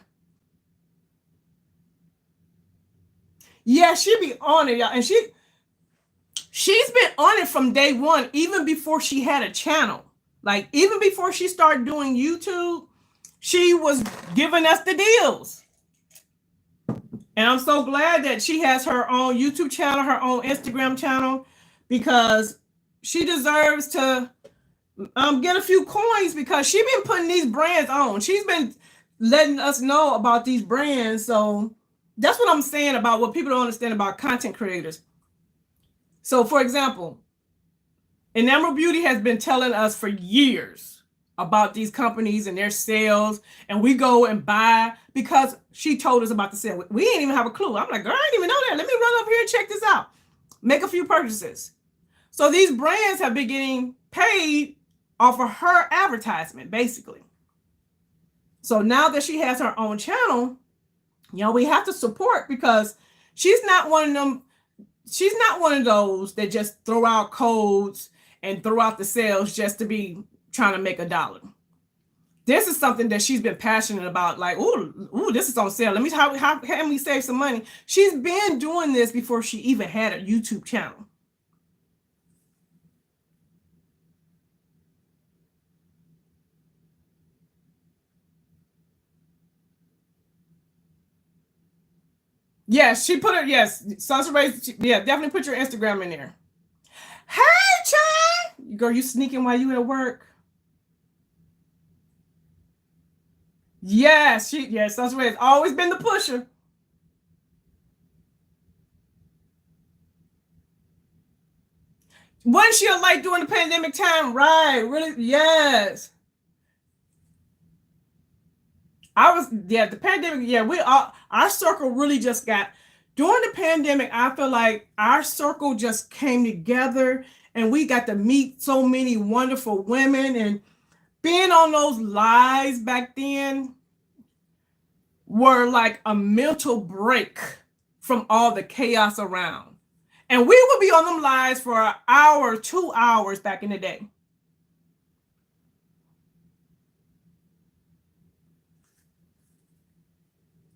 Yeah, she be on it, y'all, and she's been on it from day one, even before she had a channel. Like even before she started doing YouTube, she was giving us the deals. And I'm so glad that she has her own YouTube channel, her own Instagram channel, because she deserves to get a few coins, because she's been putting these brands on. She's been letting us know about these brands. So that's what I'm saying about what people don't understand about content creators. So for example, Enamel Beauty has been telling us for years about these companies and their sales, and we go and buy because she told us about the sale. We didn't even have a clue. I'm like, girl, I didn't even know that. Let me run up here and check this out. Make a few purchases. So these brands have been getting paid off of her advertisement, basically. So now that she has her own channel, we have to support, because she's not one of them. She's not one of those that just throw out codes and throw out the sales just to be trying to make $1. This is something that she's been passionate about. Like, ooh, this is on sale. Let me how can we save some money? She's been doing this before she even had a YouTube channel. Yes, she put it. Yes, Sunray. Yeah, definitely put your Instagram in there. Hey, Chad, girl, you sneaking while you at work? Yes, Sunray has always been the pusher. Wasn't she a light during the pandemic time? Right, really? Yes. The pandemic, we all, our circle really just got, during the pandemic, I feel like our circle just came together and we got to meet so many wonderful women, and being on those lives back then were like a mental break from all the chaos around. And we would be on them lives for an hour, 2 hours back in the day.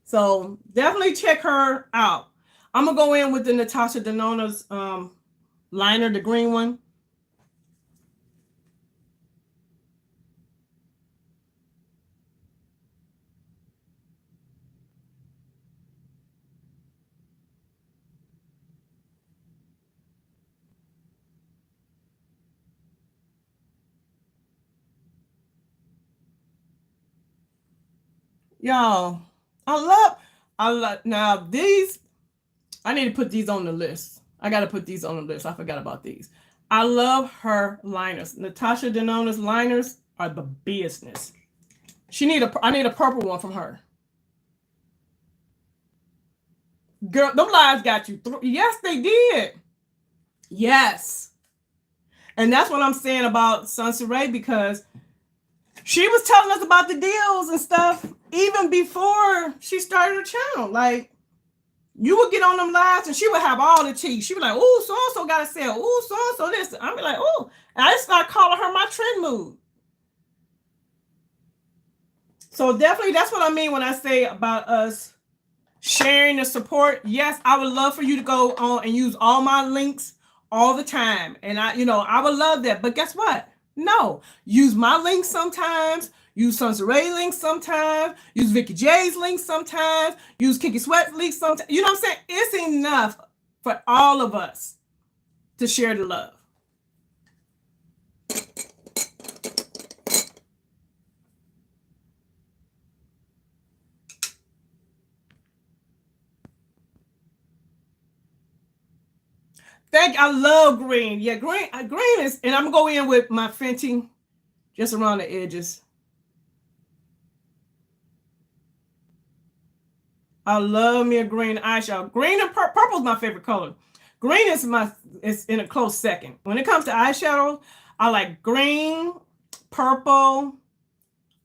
So definitely check her out. I'm gonna go in with the Natasha Denona's liner, the green one. Y'all, I love, now these, I need to put these on the list. I got to put these on the list. I forgot about these. I love her liners. Natasha Denona's liners are the business. I need a purple one from her. Girl, them lies got you through. Yes, they did. Yes. And that's what I'm saying about Sunray, because she was telling us about the deals and stuff even before she started her channel. Like, you would get on them lives and she would have all the tea. She would be like, "Ooh, so-and-so got a sale. Ooh, so-and-so this." I'd be like, "Ooh." And I just start calling her my trend mood. So definitely that's what I mean when I say about us sharing the support. Yes, I would love for you to go on and use all my links all the time. And I would love that. But guess what? No. Use my links sometimes. Use Sunray links sometimes. Use Vicky J's links sometimes. Use Kiki Sweat links sometimes. You know what I'm saying? It's enough for all of us to share the love. I love green. Yeah, green is, and I'm gonna go in with my Fenty just around the edges. I love me a green eyeshadow. Green and purple is my favorite color. Green is in a close second. When it comes to eyeshadow, I like green, purple,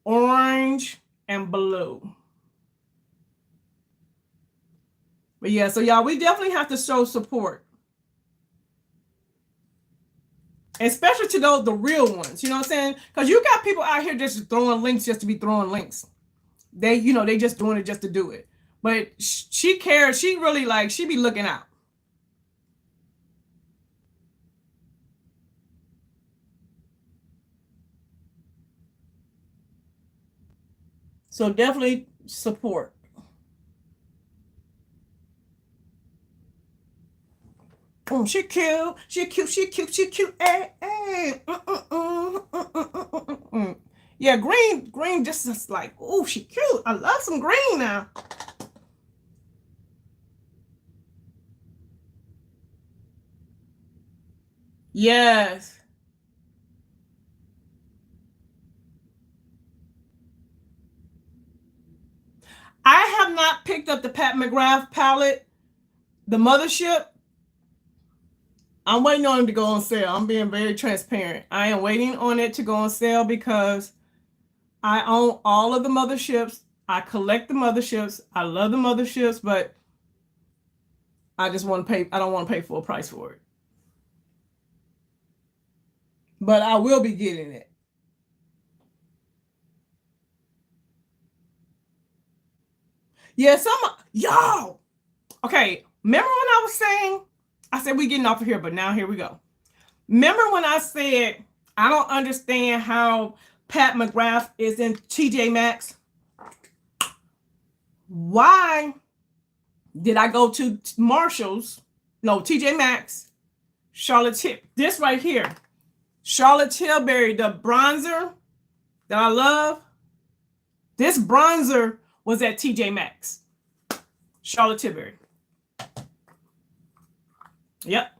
orange, and blue. But yeah, so y'all, we definitely have to show support. Especially to the real ones, you know what I'm saying? Because you got people out here just throwing links just to be throwing links. They just doing it just to do it. But she cares. She really she be looking out. So definitely support. Oh, she cute. She cute. She cute. She cute. Hey, hey. Yeah, green just like, oh, she cute. I love some green now. Yes. I have not picked up the Pat McGrath palette, the Mothership. I'm waiting on it to go on sale. I'm being very transparent. I am waiting on it to go on sale because I own all of the motherships. I collect the motherships. I love the motherships, but I just want to pay. I don't want to pay full price for it. But I will be getting it. Yeah, y'all. Okay, remember when I was saying, I said we getting off of here, but now here we go. Remember when I said I don't understand how Pat McGrath is in TJ Maxx? Why did I go to Marshall's? No, TJ Maxx, this right here, Charlotte Tilbury, the bronzer that I love. This bronzer was at TJ Maxx, Charlotte Tilbury. Yep.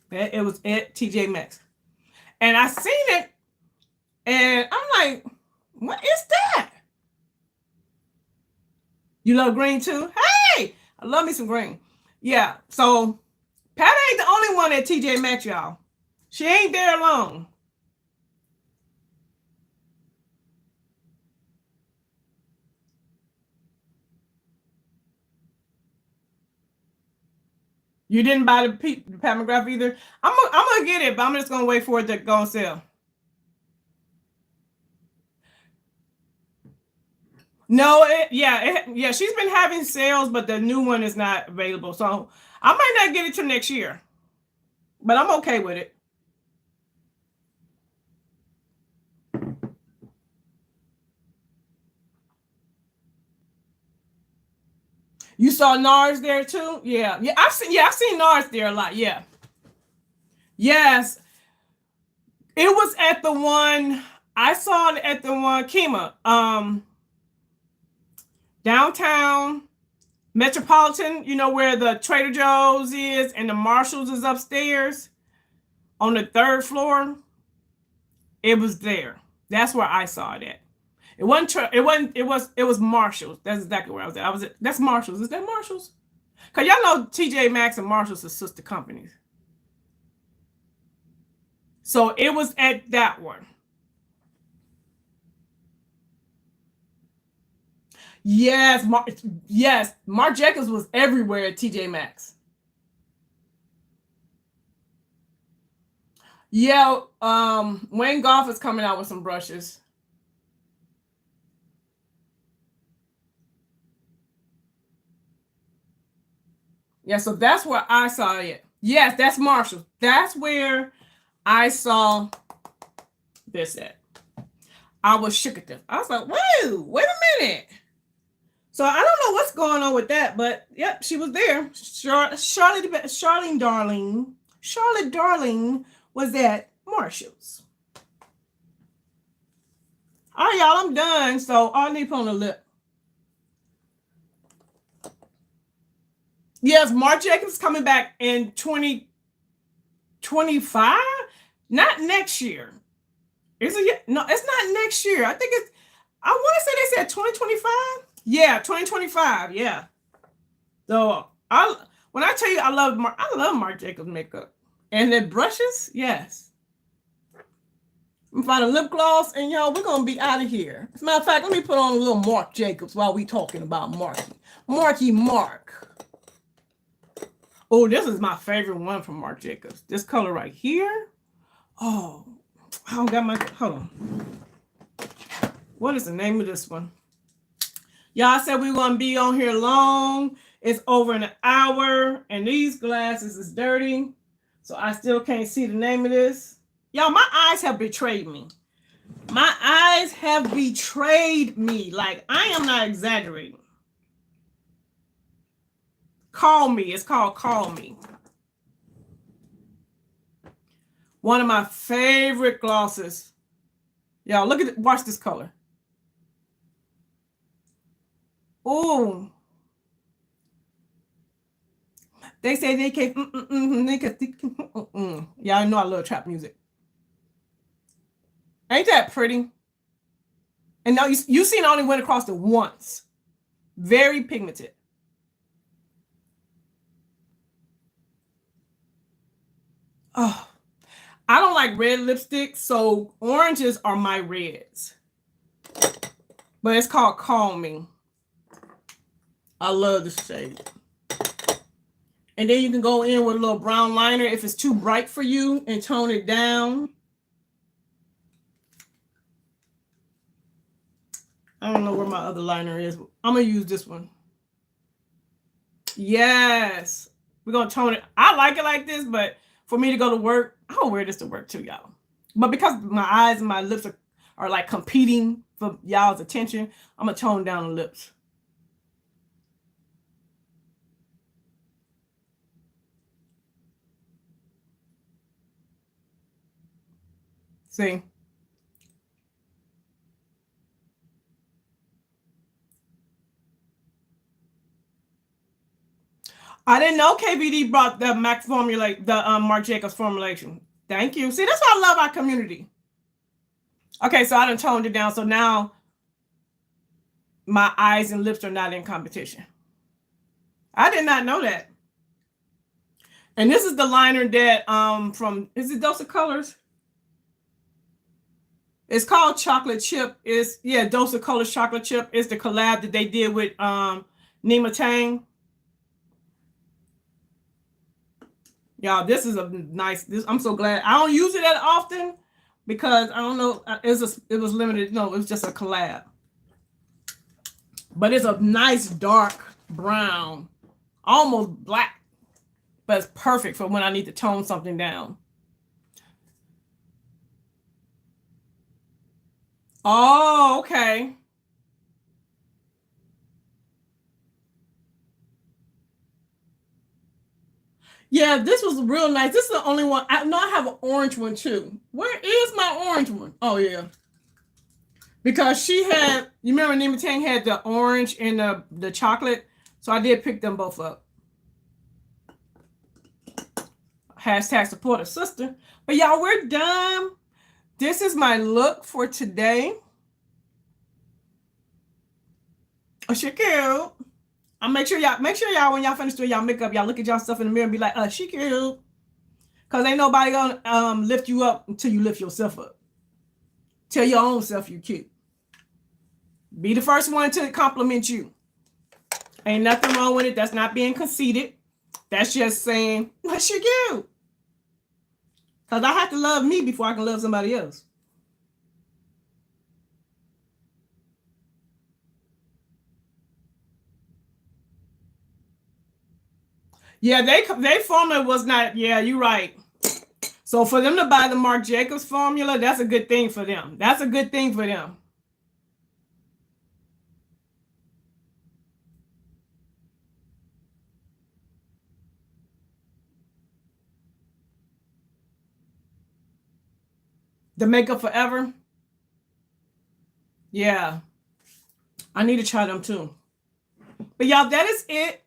It was at TJ Maxx. And I seen it, and I'm like, what is that? You love green too? Hey, I love me some green. Yeah, so Pat ain't the only one at TJ Maxx, y'all. She ain't there alone. You didn't buy the Pat McGrath either? I'm gonna get it, but I'm just gonna wait for it to go on sale. No, yeah, she's been having sales, but the new one is not available. So I might not get it till next year, but I'm okay with it. You saw NARS there too? Yeah. I've seen NARS there a lot. Yeah. Yes. It was at the one I saw it at the one Kima. Downtown Metropolitan, you know where the Trader Joe's is and the Marshalls is upstairs on the third floor. It was there. That's where I saw it at. It wasn't. It was Marshalls. That's exactly where I was at. That's Marshalls. Is that Marshalls? Cause y'all know TJ Maxx and Marshalls are sister companies. So it was at that one. Yes, Marc Jacobs was everywhere at TJ Maxx. Yeah, Wayne Goff is coming out with some brushes. Yeah, so that's where I saw it. Yes, that's Marshall. That's where I saw this at. I was shook at them. I was like, whoa, wait a minute. So I don't know what's going on with that, but yep, she was there. Charlotte Darling was at Marshall's. All right, y'all, I'm done. So I need to put on the lip. Yes, Marc Jacobs coming back in 2025. Not next year. Is it? No, it's not next year. I think it's. I want to say they said 2025. Yeah, 2025. Yeah. So when I tell you I love Marc Jacobs makeup and the brushes. Yes. I'm finding lip gloss, and y'all, we're gonna be out of here. As a matter of fact, let me put on a little Marc Jacobs while we talking about Mark. Oh, this is my favorite one from Marc Jacobs. This color right here. Oh, I don't got my. Hold on. What is the name of this one? Y'all said we want to be on here long. It's over an hour, and these glasses is dirty, so I still can't see the name of this. Y'all, my eyes have betrayed me. My eyes have betrayed me. Like, I am not exaggerating. Call Me. It's called Call Me. One of my favorite glosses. Y'all, look at it. Watch this color. Oh. They say they can't. Y'all know I love trap music. Ain't that pretty? And now you seen I only went across it once. Very pigmented. Oh, I don't like red lipstick, so oranges are my reds. But it's called Call Me. I love this shade. And then you can go in with a little brown liner if it's too bright for you and tone it down. I don't know where my other liner is. I'm going to use this one. Yes. We're going to tone it. I like it like this, but for me to go to work, I don't wear this to work too, y'all. But because my eyes and my lips are like competing for y'all's attention, I'm going to tone down the lips. See? I didn't know KVD brought the Marc Jacobs formulation. Thank you. See, that's why I love our community. Okay, so I done toned it down. So now my eyes and lips are not in competition. I did not know that. And this is the liner that from, is it Dose of Colors? It's called Chocolate Chip. It's, yeah, Dose of Colors Chocolate Chip. It's the collab that they did with Nima Tang. Y'all, this is a nice, I'm so glad. I don't use it that often because I don't know, it was limited. No, it was just a collab. But it's a nice dark brown, almost black, but it's perfect for when I need to tone something down. Oh, okay. Yeah, this was real nice. This is the only one. I know I have an orange one too. Where is my orange one? Oh, yeah. Because she had, you remember Neiman Tang had the orange and the chocolate. So I did pick them both up. Hashtag support a sister. But y'all, we're done. This is my look for today. Oh, she cute. I'll make sure y'all when y'all finish doing y'all makeup, y'all look at y'all stuff in the mirror and be like, she cute. Cause ain't nobody gonna lift you up until you lift yourself up. Tell your own self you cute. Be the first one to compliment you. Ain't nothing wrong with it. That's not being conceited. That's just saying, she cute. Cause I have to love me before I can love somebody else. Yeah, they formula was not, yeah, you're right. So for them to buy the Marc Jacobs formula, that's a good thing for them. That's a good thing for them. The Makeup Forever. Yeah. I need to try them too. But y'all, that is it.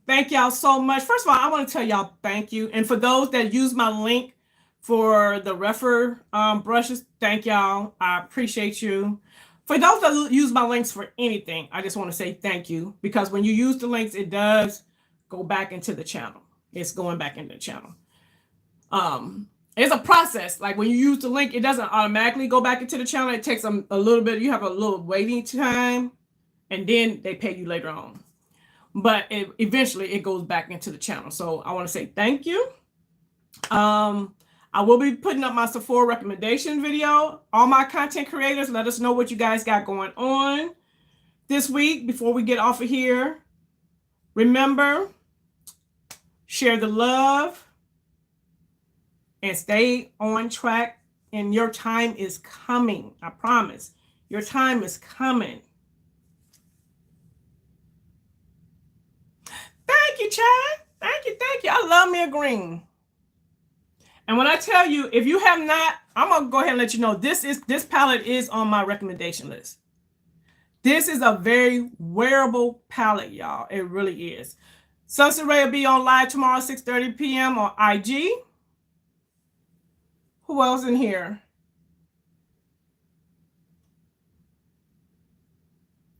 Thank y'all so much. First of all, I want to tell y'all thank you. And for those that use my link for the refer brushes, thank y'all. I appreciate you. For those that use my links for anything, I just want to say thank you. Because when you use the links, it does go back into the channel. It's going back into the channel. It's a process. Like when you use the link, it doesn't automatically go back into the channel. It takes a little bit. You have a little waiting time. And then they pay you later on. But eventually it goes back into the channel. So I want to say thank you. I will be putting up my Sephora recommendation video. All my content creators, let us know what you guys got going on this week before we get off of here. Remember, share the love and stay on track. And your time is coming. I promise. Your time is coming. Thank you, Chad. Thank you. I love me a green. And when I tell you, if you have not, I'm going to go ahead and let you know, this palette is on my recommendation list. This is a very wearable palette, y'all. It really is. Sunray will be on live tomorrow, 6:30 p.m. on IG. Who else in here?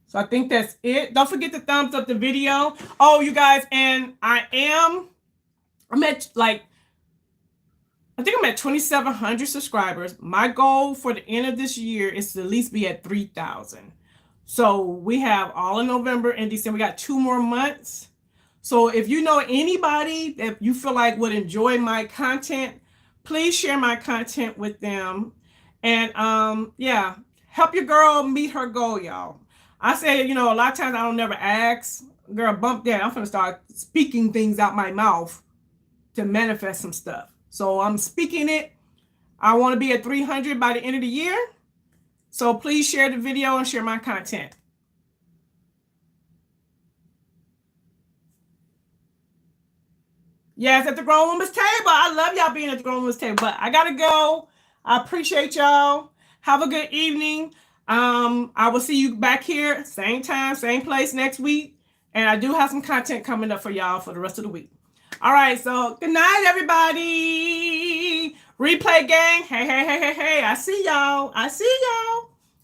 So I think that's it. Don't forget to thumbs up the video. Oh, you guys, and I'm at I think I'm at 2,700 subscribers. My goal for the end of this year is to at least be at 3,000. So we have all in November and December. We got 2 more months. So if you know anybody that you feel like would enjoy my content, please share my content with them. And yeah, help your girl meet her goal, y'all. I say, a lot of times I don't never ask. Girl, bump that. I'm going to start speaking things out my mouth to manifest some stuff. So I'm speaking it. I want to be at 300 by the end of the year. So please share the video and share my content. Yes, at the Grown Woman's Table. I love y'all being at the Grown Woman's Table, but I got to go. I appreciate y'all. Have a good evening. I will see you back here, same time, same place next week. And I do have some content coming up for y'all for the rest of the week. All right, so good night, everybody. Replay gang. Hey. I see y'all.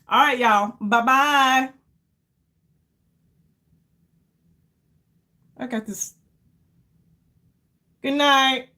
All right, y'all. Bye-bye. I got this. Good night.